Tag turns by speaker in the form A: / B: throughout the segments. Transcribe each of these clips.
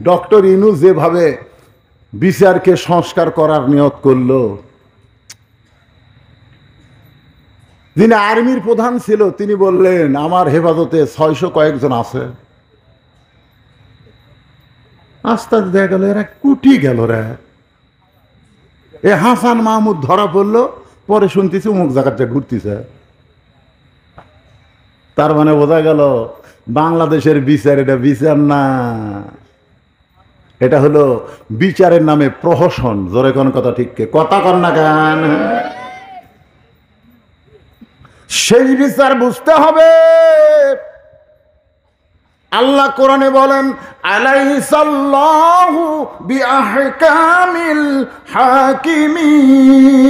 A: Doctor Yunus যেভাবে বিচারকে সংস্কার করার নিয়ত করলো, যিনি আর্মির প্রধান ছিল তিনি বললেন আমার হেফাজতে 600 কয়েকজন আছে। আস্তে আস্তে দেখা গেল এরা কুটি গেল রে। এ হাসান মাহমুদ ধরা পড়লো, পরে শুনতেছি অমুক জায়গাটা ঘুরতেছে। তার মানে বোঝা গেল বাংলাদেশের বিচার এটা বিচার না, এটা হলো বিচারের নামে প্রহসন। জোরে কোন কথা, ঠিক কথা কর না কেন? সেই বিচার বুঝতে হবে। আল্লাহ কোরআনে বলেন আলাইসাল্লাহু বিআহকামিল হাকিমিন।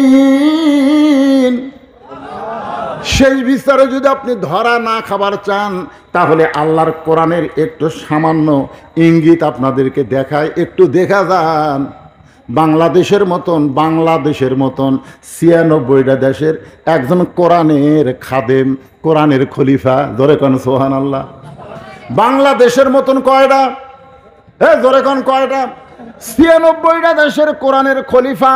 A: সেই বিচারে যদি আপনি ধরা না খাবার চান, তাহলে আল্লাহর কোরআনের একটু সামান্য ইঙ্গিত আপনাদেরকে দেখায়, একটু দেখা যান। বাংলাদেশের মতন 96টা দেশের একজন কোরআনের খাদেম, কোরআনের খলিফা। জোরে কোন সুবহানাল্লাহ। বাংলাদেশের মতন কয়টা? জোরে কোন কয়টা? 96টা দেশের কোরআনের খলিফা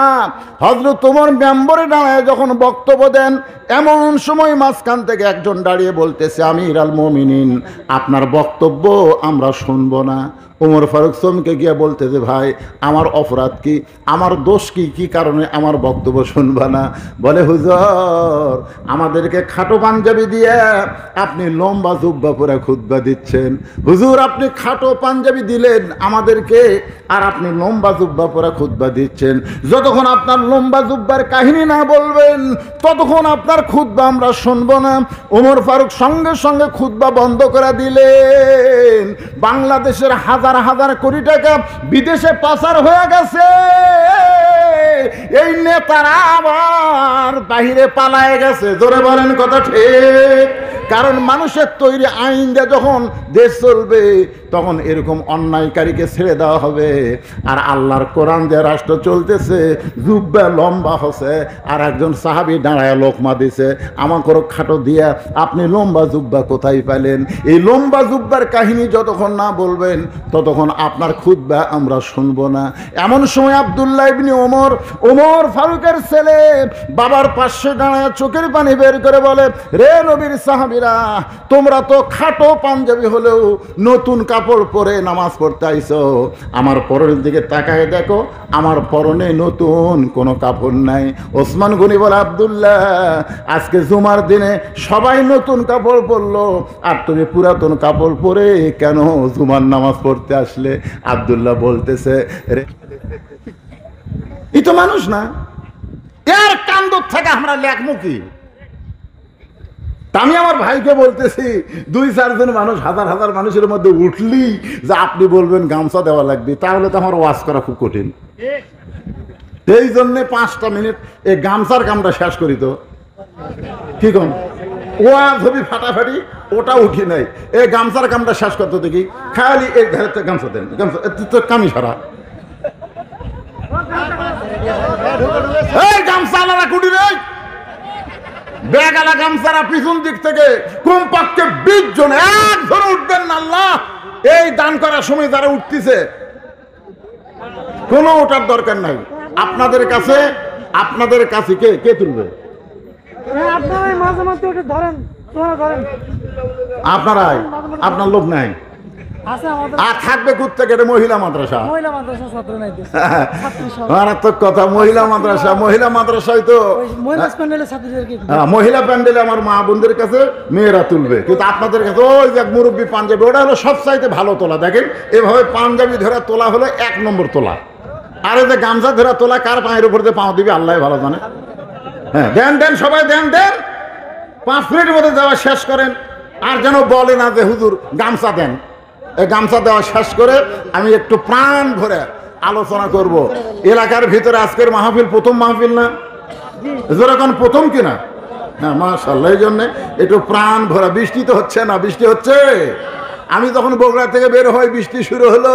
A: হযরত ওমর মেম্বরে দাঁড়ায় যখন বক্তব্য দেন, এমন সময় মাঝখান থেকে একজন দাঁড়িয়ে বলতেছে আমির আল মুমিনিন, আপনার বক্তব্য আমরা শুনবো না। ওমর ফারুক চমকে গিয়ে বলতেছে ভাই আমার অপরাধ কি, আমার দোষ কি, কি কারণে আমার বক্তব্য শুনবা না? বলে হুজুর আমাদেরকে খাটো পাঞ্জাবি দিয়ে আপনি লম্বা জুব্বা পরে খুতবা দিচ্ছেন। হুজুর আপনি খাটো পাঞ্জাবি দিলেন আমাদেরকে, আর আপনি লম্বা জুব্বা পরে খুতবা দিচ্ছেন। যতক্ষণ আপনার লম্বা জুব্বার কাহিনী না বলবেন ততক্ষণ আপনার খুতবা আমরা শুনবো না। ওমর ফারুক সঙ্গে সঙ্গে খুতবা বন্ধ করে দিলেন। বাংলাদেশের হাজার হাজার কোটি টাকা বিদেশে পাচার হয়ে গেছে, এই নেতারা আবার বাহিরে পালায় গেছে। জোরে বলেন কথা ঠিক? কারণ মানুষের তৈরি আইন দিয়ে যখন দেশ চলবে তখন এরকম অন্যায়কারীকে ছেড়ে দেওয়া হবে। আর আল্লাহর কোরআন যে রাষ্ট্র চলতেছে, জুব্বা লম্বা হচ্ছে, আর একজন সাহাবী দাঁড়ায় লোকমা দিছে, আমাকেও খাটো দিয়া আপনি লম্বা জুব্বা কোথায় পেলেন? এই লম্বা জুব্বার কাহিনী যতক্ষণ না বলবেন ততক্ষণ আপনার খুতবা আমরা শুনবো না। এমন সময় আব্দুল্লাহ ইবনে ওমর ফারুকের ছেলে বাবার পাশে দাঁড়ায় চোখের পানি বের করে বলে, রে নবীর সাহাবীরা, তোমরা তো খাটো পাঞ্জাবি হলেও নতুন কাপড় পরে নামাজ পড়তে আইছো, আমার পরনের দিকে তাকায় দেখো, আমার পরনে নতুন কোনো কাপড় নাই। ওসমান গনি বলে আব্দুল্লাহ আজকে জুমার দিনে সবাই নতুন কাপড় পরলো, আর তুমি পুরাতন কাপড় পরে কেন জুমার নামাজ পড়তে আসলে? আব্দুল্লাহ বলতেছে এই তো মানুষ না, এর কাণ্ড থেকে আমরা লেখমু কি? আমি আমার ভাইকে বলতেছি 2-4 জন মানুষ হাজার হাজার মানুষের মধ্যে উঠলি যে আপনি বলবেন গামছা দেওয়া লাগবে, তাহলে তো আমার ওয়াজ করা খুব কঠিন। এই জন্যে 5টা মিনিট এই গামছার কামটা শেষ করি। তো কি কম ওয়াজ হবি ফাটাফাটি, ওটা উঠি নাই, এই গামছার কামটা শেষ করতে দেখি। খালি এই ধারে গামছা দেন, গামছা তো কামি সারা এই গামছা আলাদা কুটি নেই, বেগালা গামছারা পিছন দিক থেকে কমপক্ষে 20 জন একজন উঠবেন না। আল্লাহ এই দান করার সময় যারা উঠতেছে কোনো ওঠার দরকার নাই। আপনাদের কাছে কে তুলবে? আপনারাই, আপনার লোক নাই আর থাকবে কোথা থেকে? মহিলা মাদ্রাসা, মারাত্মক কথা। মহিলা মাদ্রাসায় তো মহিলা প্যান্ডেলে আমার মা বোনদের কাছে মেয়েরা তুলবে, কিন্তু আপনাদের কাছে ওই যে মুরব্বী পাঞ্জাবি, ওটা হলো সবচাইতে ভালো তোলা। দেখেন এভাবে পাঞ্জাবি ধরা তোলা হলো 1 নম্বর তোলা। আর এই যে গামছা ধরা তোলা কার পায়ের উপর দিয়ে পাও দিবি আল্লাহ ভালো জানে। হ্যাঁ দেন সবাই দেন 5 মিনিটের মধ্যে দেওয়া শেষ করেন। আর যেন বলে না যে হুজুর গামছা দেন। এই গামছা দেওয়া শেষ করে আমি একটু প্রাণ ভরে আলোচনা করব। এলাকার ভিতরে আজকের মাহফিল প্রথম মাহফিল না? যেরকম প্রথম কিনা? হ্যাঁ মাশাআল্লাহ। এই জন্য একটু প্রাণ ভরা। বৃষ্টি তো হচ্ছে না? বৃষ্টি হচ্ছে। আমি যখন বগুড়া থেকে বের হই বৃষ্টি শুরু হলো,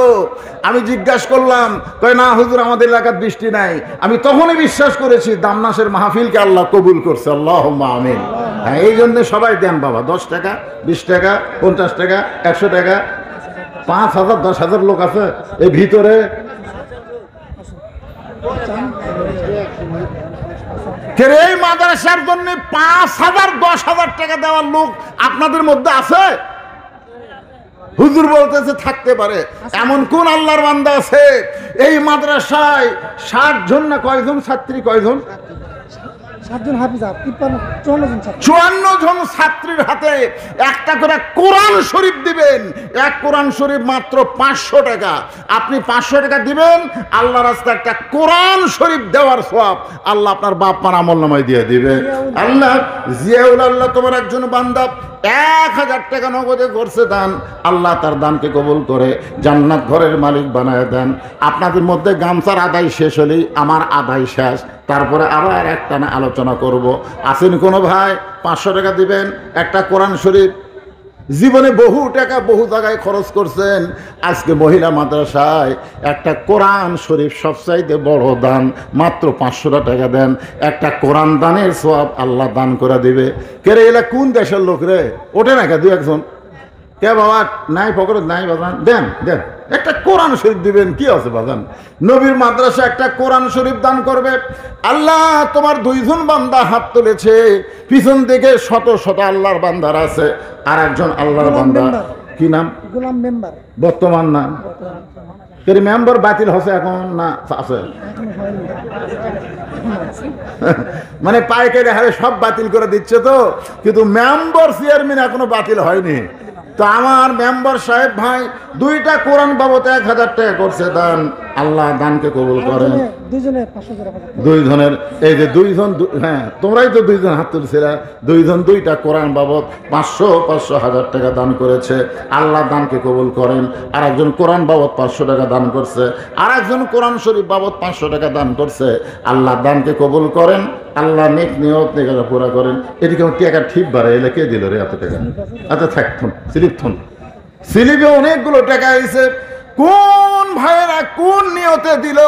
A: আমি জিজ্ঞাসা করলাম, কয় না হুজুর আমাদের এলাকার বৃষ্টি নাই। আমি তখনই বিশ্বাস করেছি দামনাসের মাহফিলকে আল্লাহ কবুল করছে। আল্লাহুম্মা আমিন। হ্যাঁ এই জন্য সবাই দেন বাবা, 10 টাকা, 20 টাকা, 50 টাকা, 100 টাকা, 5,000 10,000 লোক আছে এই ভিতরে। এই মাদ্রাসার জন্য 5,000 10,000 টাকা দেওয়ার লোক আপনাদের মধ্যে আছে? হুজুর বলতেছে থাকতে পারে। এমন কোন আল্লাহর বান্দা আছে এই মাদ্রাসায় 60 জন না কয়জন ছাত্রী, কয়জন 54 জন ছাত্রীর হাতে একটা করে কোরআন শরীফ দিবেন। এক কোরআন শরীফ মাত্র 500 টাকা। আপনি 500 টাকা দিবেন, আল্লাহ রাস্তায় একটা কোরআন শরীফ দেওয়ার সওয়াব আল্লাহ আপনার বাপ মার আমলনামায় দিয়ে দিবে। আল্লাহ জিয়াউল আল্লাহ তোমার একজন বান্দা 1000 টাকা নগদে করছে দান, আল্লাহ তার দানকে কবুল করে জান্নাত ঘরের মালিক বানায় দেন। আপনাদের মধ্যে গামছার আদায় শেষ হলেই আমার আদায় শেষ, তারপরে আবার একটানা আলোচনা করব। আসেন কোনো ভাই 500 টাকা দিবেন, একটা কোরআন শরীফ। জীবনে বহু টাকা বহু জায়গায় খরচ করছেন, আজকে মহিলা মাদ্রাসায় একটা কোরআন শরীফ সবচাইতে বড় দান, মাত্র 500 টাকা দেন, একটা কোরআন দানের সওয়াব আল্লাহ দান করে দিবে। কে রে এলা কোন দেশের লোক রে? ওঠে না কে দু একজন? কে বাবা নাই পকেটে নাই বাজান, দেন দেন একটা কোরআন শরীফ দিবেন, কি আছে বাজান? নবীর মাদ্রাসা একটা কোরআন শরীফ দান করবে। আল্লাহ তোমার 2 জন বান্দা হাত তুলেছে, পিছন দিকে শত শত আল্লাহর বান্দার আছে। আর একজন আল্লাহর বান্দা, কি নাম? গোলাম মেম্বার। বর্তমান না মেম্বার বাতিল হচ্ছে এখন না আছে? মানে পাইকারি হারে সব বাতিল করে দিচ্ছে তো, কিন্তু মেম্বার চেয়ারম্যান এখনো বাতিল হয়নি। তো আমার মেম্বার সাহেব ভাই 2টা কোরআন বাবদ 1000 টাকা করছে দান, আল্লাহ দানকে কবুল করেন। 2 জনের এই যে 2 জন, হ্যাঁ তোমরাই তো 2 জন হাত তুলছিলা, 2 জন 2টা কোরআন বাবদ 500 1000 টাকা দান করেছে, আল্লাহ দানকে কবুল করেন। আর একজন কোরআন বাবদ 500 টাকা দান করছে, আর একজন কোরআন শরীফ বাবদ 500 টাকা দান করছে, আল্লাহ দানকে কবুল করেন, আল্লাহ নেক নিয়ত নেকাটা পুরা করেন। এদিকে টাকা ঠিক বাড়ে এলে কে দিল রে এত টাকা? আচ্ছা থাকতুন স্লিপ থুন, স্লিপে অনেকগুলো টাকা আইছে। কোন ভাইয়েরা কোন নিয়তে দিল?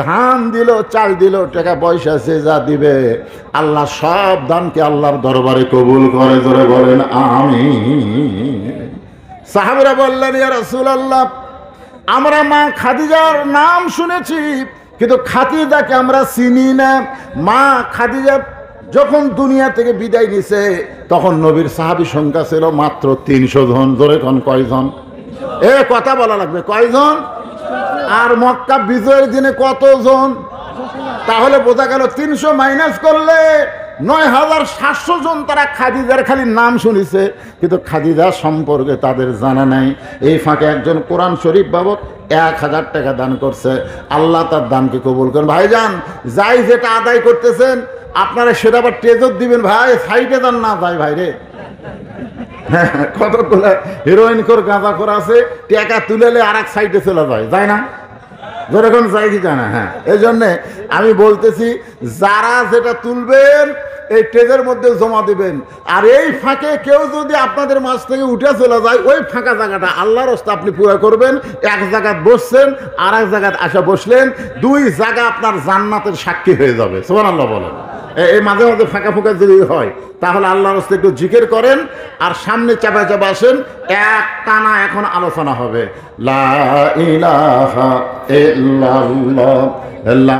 A: ধান দিল, চাল দিল, টাকা পয়সা সে যা দিবে আল্লাহ সব দানকে আল্লাহর দরবারে কবুল করে। জোরে বলেন আমিন। সাহাবীরা বললেন ইয়া রাসূলুল্লাহ, আমরা মা খাদিজার নাম শুনেছি কিন্তু খাদিজাকে আমরা চিনি না। মা খাদিজা যখন দুনিয়া থেকে বিদায় নিছে তখন নবীর সাহাবী সংখ্যা ছিল মাত্র 300 জন। জোরে কোন কয়জন? এ কথা বলা লাগবে, কয়জন? আর মক্কা বিজয়ের দিনে কতজন? তাহলে বোঝা গেল 300 মাইনাস করলে 9700 জন তারা খাদিজার খালি নাম শুনিছে, কিন্তু খাদিজা সম্পর্কে তাদের জানা নাই। এই ফাঁকে একজন কোরআন শরীফ বাবদ 1000 টাকা দান করছে, আল্লাহ তার দানকে কবুল করেন। ভাইজান যাই যেটা আদায় করতেছেন আপনারা সেটা আবার টেজত দিবেন ভাই, সাইডে যান না ভাই। ভাইরে কতগুলো হিরোইন কর গাঁজা করা আছে, টাকা তুলেলে আর এক সাইডে চলে যায়, যায় না? যেরকম যাই কি জানা। হ্যাঁ, এই জন্যে আমি বলতেছি যারা যেটা তুলবেন এই ট্রেজের মধ্যে জমা দিবেন। আর এই ফাঁকে কেউ যদি আপনাদের মাঝ থেকে উঠে চলে যায়, ওই ফাঁকা জায়গাটা আল্লাহর রাস্তায় আপনি পুরো করবেন। এক জায়গায় বসছেন, আর এক জায়গায় আসা বসলেন, 2 জায়গা আপনার জান্নাতের সাক্ষী হয়ে যাবে। সুবহানাল্লাহ বলেন। এই মাঝে মাঝে ফাঁকা ফাঁকা যদি হয় তাহলে আল্লাহর রাস্তায় একটু জিকির করেন, আর সামনে চাপা চাপা আসেন, এক টানা এখন আলোচনা হবে। লা ইলাহা ইল্লাল্লাহ।